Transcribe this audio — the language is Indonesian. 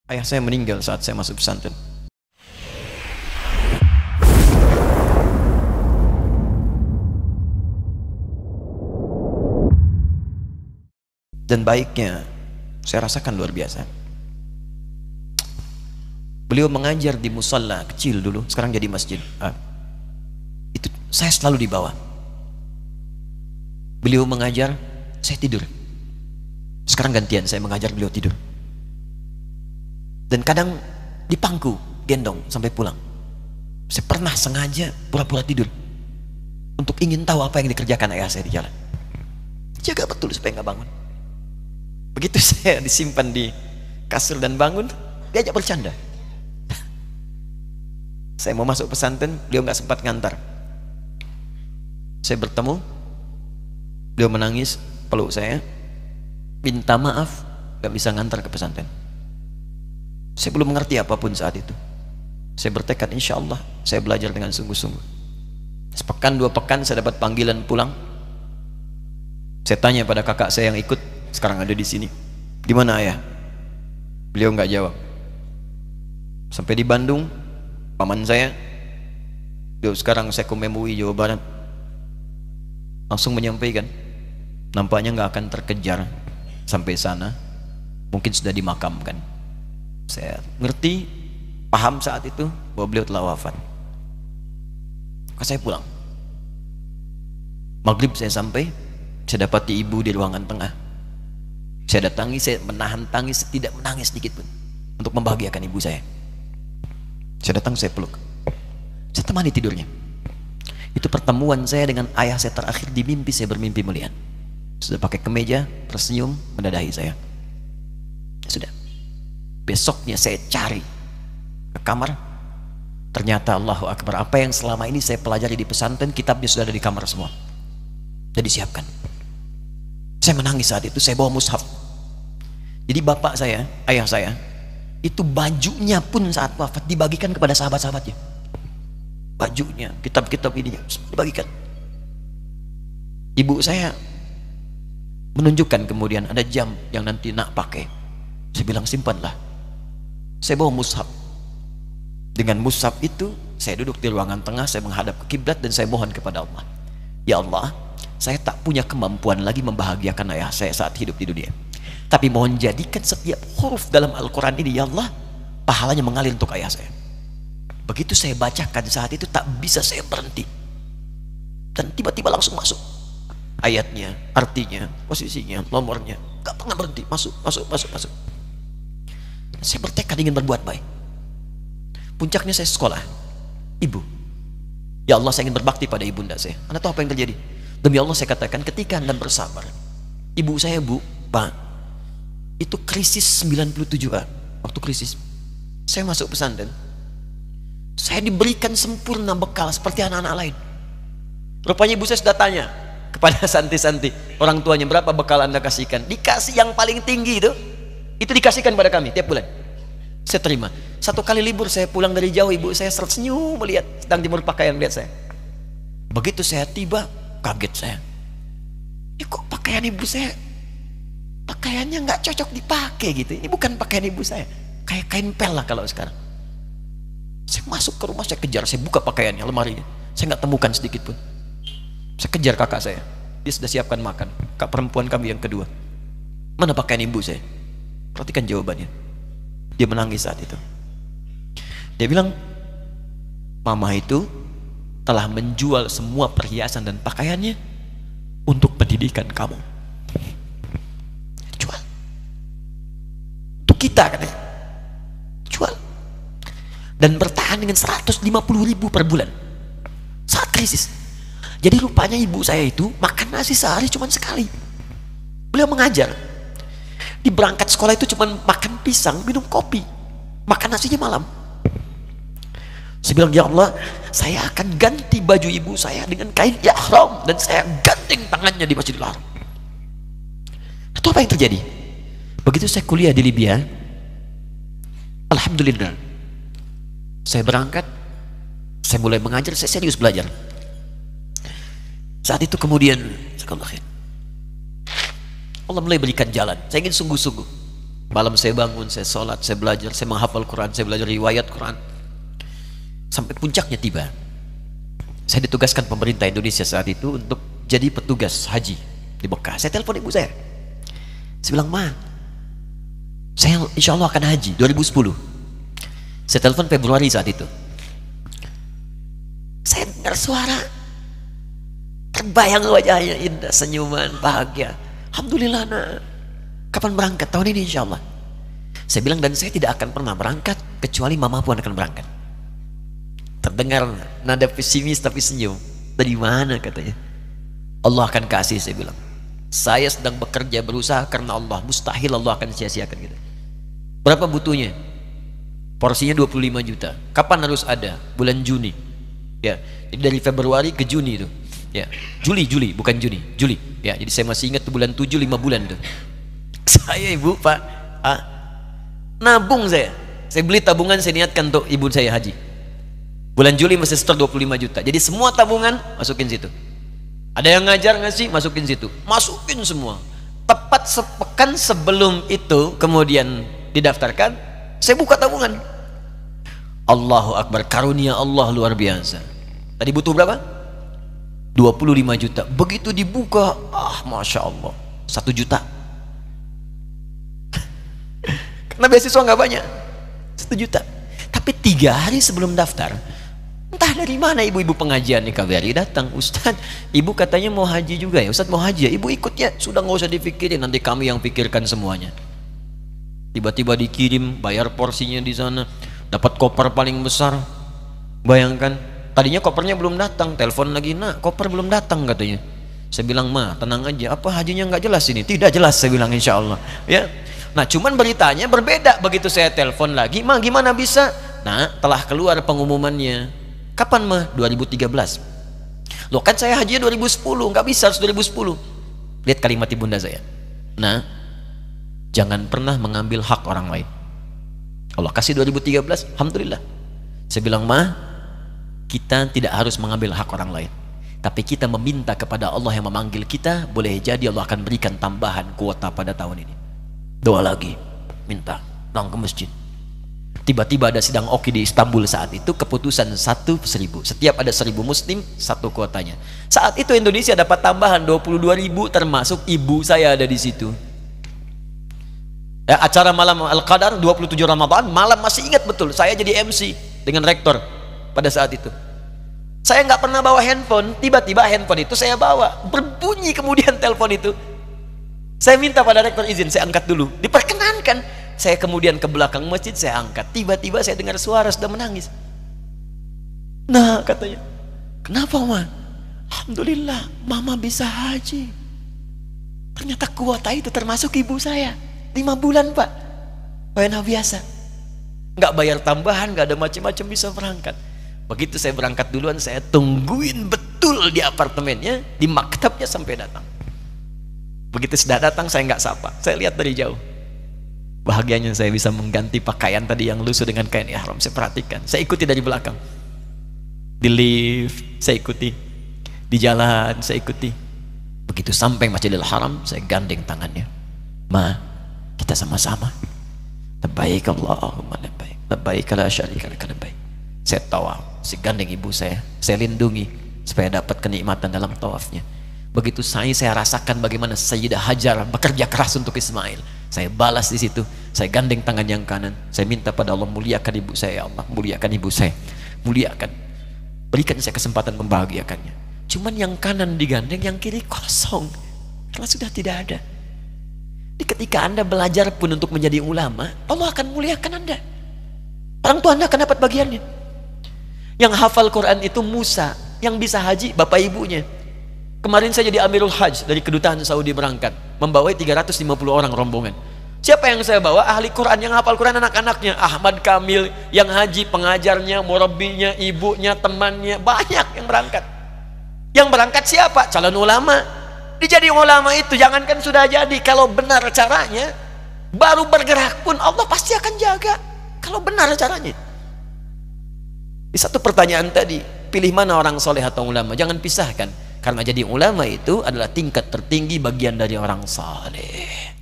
Ayah saya meninggal saat saya masuk pesantren. Dan baiknya saya rasakan luar biasa. Beliau mengajar di musalla kecil dulu, sekarang jadi masjid. Itu saya selalu di bawah. Beliau mengajar, saya tidur. Sekarang gantian, saya mengajar, beliau tidur. Dan kadang dipangku, gendong sampai pulang. Saya pernah sengaja pura-pura tidur untuk ingin tahu apa yang dikerjakan ayah saya di jalan. Jaga betul supaya nggak bangun. Begitu saya disimpan di kasur dan bangun, diajak bercanda. Saya mau masuk pesantren, beliau nggak sempat ngantar. Saya bertemu, beliau menangis, peluk saya, minta maaf, nggak bisa ngantar ke pesantren. Saya belum mengerti apapun saat itu. Saya bertekad, insya Allah saya belajar dengan sungguh-sungguh. Sepekan 2 pekan saya dapat panggilan pulang. Saya tanya pada kakak saya yang ikut, sekarang ada di sini, di mana ayah? Beliau nggak jawab. Sampai di Bandung, paman saya, beliau sekarang Sekom MUI Jawa Barat, langsung menyampaikan, nampaknya nggak akan terkejar sampai sana, mungkin sudah dimakamkan. Saya ngerti, paham saat itu bahwa beliau telah wafat. Maka saya pulang. Maghrib saya sampai, saya dapati ibu di ruangan tengah. Saya datangi, saya menahan tangis, tidak menangis sedikit pun untuk membahagiakan ibu saya. Saya datang, saya peluk, saya temani tidurnya. Itu pertemuan saya dengan ayah saya terakhir di mimpi. Saya bermimpi melihat sudah pakai kemeja, tersenyum, mendadahi saya. Sudah. Besoknya saya cari ke kamar, ternyata Allahu Akbar, apa yang selama ini saya pelajari di pesantren, kitabnya sudah ada di kamar semua, sudah disiapkan. Saya menangis saat itu. Saya bawa mushaf. Jadi bapak saya, ayah saya, itu bajunya pun saat wafat dibagikan kepada sahabat-sahabatnya. Bajunya, kitab-kitab ini dibagikan. Ibu saya menunjukkan kemudian ada jam yang nanti nak pakai. Saya bilang, simpanlah. Saya bawa mushaf. Dengan mushaf itu saya duduk di ruangan tengah, saya menghadap ke kiblat dan saya mohon kepada Allah, ya Allah, saya tak punya kemampuan lagi membahagiakan ayah saya saat hidup di dunia, tapi mohon jadikan setiap huruf dalam Al-Quran ini, ya Allah, pahalanya mengalir untuk ayah saya. Begitu saya bacakan saat itu, tak bisa saya berhenti, dan tiba-tiba langsung masuk ayatnya, artinya, posisinya, nomornya, gak pernah berhenti, masuk. Saya bertekad ingin berbuat baik. Puncaknya saya sekolah, ibu, ya Allah, saya ingin berbakti pada ibunda saya. Anda tahu apa yang terjadi? Demi Allah saya katakan, ketika Anda bersabar, ibu saya, bu, pak, itu krisis 97 Pak. Waktu krisis saya masuk pesantren, saya diberikan sempurna bekal seperti anak-anak lain. Rupanya ibu saya sudah tanya kepada santi-santi, orang tuanya, berapa bekal Anda kasihkan? Dikasih yang paling tinggi itu dikasihkan pada kami tiap bulan. Saya terima. 1 kali libur saya pulang dari jauh, ibu saya tersenyum melihat sedang jemur pakaian, melihat saya. Begitu saya tiba, kaget saya. Ini kok pakaian ibu saya, pakaiannya nggak cocok dipakai gitu. Ini bukan pakaian ibu saya, kayak kain pel lah kalau sekarang. Saya masuk ke rumah, saya kejar, saya buka pakaiannya, lemarinya, saya nggak temukan sedikit pun. Saya kejar kakak saya, dia sudah siapkan makan. Kak perempuan kami yang kedua, mana pakaian ibu saya? Perhatikan jawabannya. Dia menangis saat itu. Dia bilang, mama itu telah menjual semua perhiasan dan pakaiannya untuk pendidikan kamu. Jual. Untuk kita, katanya. Jual. Dan bertahan dengan 150.000 per bulan saat krisis. Jadi rupanya ibu saya itu makan nasi sehari cuma sekali. Beliau mengajar. Di berangkat sekolah itu cuma makan pisang, minum kopi, makan nasinya malam. Saya bilang, ya Allah, saya akan ganti baju ibu saya dengan kain ihram dan saya gandeng tangannya di Masjidil Haram. Itu apa yang terjadi? Begitu saya kuliah di Libya, alhamdulillah, saya berangkat, saya mulai mengajar, saya serius belajar. Saat itu kemudian Allah mulai berikan jalan. Saya ingin sungguh-sungguh. Malam saya bangun, saya sholat, saya belajar, saya menghafal Quran, saya belajar riwayat Quran. Sampai puncaknya tiba. Saya ditugaskan pemerintah Indonesia saat itu untuk jadi petugas haji di Mekah. Saya telepon ibu saya. Saya bilang, Ma, saya insya Allah akan haji 2010. Saya telepon Februari saat itu. Saya dengar suara, terbayang wajahnya indah, senyuman, bahagia. Alhamdulillah, nak. Kapan berangkat? Tahun ini insya Allah. Saya bilang, dan saya tidak akan pernah berangkat kecuali mama pun akan berangkat. Terdengar nada pesimis tapi senyum. Dari mana katanya? Allah akan kasih, saya bilang. Saya sedang bekerja berusaha karena Allah. Mustahil Allah akan sia-siakan kita. Berapa butuhnya? Porsinya 25 juta. Kapan harus ada? Bulan Juni. Ya, jadi dari Februari ke Juni itu. Ya, Juli bukan Juni, Juli. Ya, jadi saya masih ingat tuh bulan 7 5 bulan tuh. Saya ibu, Pak, nabung saya. Saya beli tabungan, saya niatkan untuk ibu saya haji. Bulan Juli masih setor 25 juta. Jadi semua tabungan masukin situ. Ada yang ngajar ngasih, masukin situ. Masukin semua. Tepat sepekan sebelum itu kemudian didaftarkan, saya buka tabungan. Allahu Akbar, karunia Allah luar biasa. Tadi butuh berapa? 25 juta. Begitu dibuka, Masya Allah, 1 juta. Karena beasiswa nggak banyak, 1 juta. Tapi 3 hari sebelum daftar, entah dari mana ibu-ibu pengajian nih KBRI datang, Ustadz, ibu katanya mau haji juga ya, Ustadz mau haji ya, ibu ikut ya, sudah nggak usah dipikirin, nanti kami yang pikirkan semuanya. Tiba-tiba dikirim, bayar porsinya di sana, dapat koper paling besar. Bayangkan, tadinya kopernya belum datang, telepon lagi, nak koper belum datang katanya. Saya bilang, Ma, tenang aja, apa hajinya nggak jelas ini? Tidak jelas, saya bilang, insya Allah. Ya, nah cuman beritanya berbeda. Begitu saya telepon lagi, Ma gimana bisa? Nah, telah keluar pengumumannya. Kapan, Ma? 2013. Loh, kan saya haji 2010, nggak bisa, harus 2010. Lihat kalimat ibunda saya. Nah, jangan pernah mengambil hak orang lain. Allah kasih 2013, alhamdulillah. Saya bilang, Ma, kita tidak harus mengambil hak orang lain, tapi kita meminta kepada Allah yang memanggil kita. Boleh jadi Allah akan berikan tambahan kuota pada tahun ini. Doa lagi, minta, pulang ke masjid. Tiba-tiba ada sidang Oki di Istanbul saat itu, keputusan 1/1000. Setiap ada 1000 muslim, 1 kuotanya. Saat itu Indonesia dapat tambahan 22.000, termasuk ibu saya ada di situ. Ya, acara malam Al-Qadar 27 Ramadan, malam masih ingat betul, saya jadi MC dengan rektor pada saat itu. Saya nggak pernah bawa handphone, tiba-tiba handphone itu saya bawa, berbunyi kemudian telepon itu. Saya minta pada rektor izin, saya angkat dulu, diperkenankan. Saya kemudian ke belakang masjid, saya angkat. Tiba-tiba saya dengar suara sudah menangis. Nah, katanya, kenapa, Ma? Alhamdulillah, Mama bisa haji. Ternyata kuota itu termasuk ibu saya. 5 bulan, Pak. Wena biasa. Nggak bayar tambahan, nggak ada macam-macam, bisa berangkat. Begitu saya berangkat duluan, saya tungguin betul di apartemennya, di maktabnya sampai datang. Begitu sudah datang, saya nggak sapa. Saya lihat dari jauh. Bahagianya saya bisa mengganti pakaian tadi yang lusuh dengan kain ihram. Saya perhatikan, saya ikuti dari belakang. Di lift, saya ikuti. Di jalan, saya ikuti. Begitu sampai Masjidil Haram, saya gandeng tangannya. Ma, kita sama-sama. Labbaik Allahumma labbaik. Labbaik la syarika laka labbaik. Saya tawaf, saya gandeng ibu saya lindungi supaya dapat kenikmatan dalam tawafnya. Begitu saya rasakan bagaimana Sayyidah Hajar bekerja keras untuk Ismail. Saya balas di situ, saya gandeng tangan yang kanan, saya minta pada Allah, muliakan ibu saya, ya Allah, muliakan ibu saya, muliakan, berikan saya kesempatan membahagiakannya. Cuman yang kanan digandeng, yang kiri kosong, karena sudah tidak ada. Di ketika Anda belajar pun untuk menjadi ulama, Allah akan muliakan Anda. Orang tua Anda akan dapat bagiannya. Yang hafal Quran itu Musa, yang bisa haji bapak ibunya. Kemarin saya jadi Amirul Hajj dari kedutaan Saudi berangkat, membawa 350 orang rombongan. Siapa yang saya bawa? Ahli Quran, yang hafal Quran anak-anaknya. Ahmad Kamil yang haji, pengajarnya, murabbinya, ibunya, temannya, banyak yang berangkat. Yang berangkat siapa? Calon ulama. Dijadi ulama itu jangankan sudah jadi, kalau benar caranya, baru bergerak pun Allah pasti akan jaga. Kalau benar caranya. Di satu pertanyaan tadi, pilih mana orang soleh atau ulama? Jangan pisahkan. Karena jadi ulama itu adalah tingkat tertinggi bagian dari orang saleh.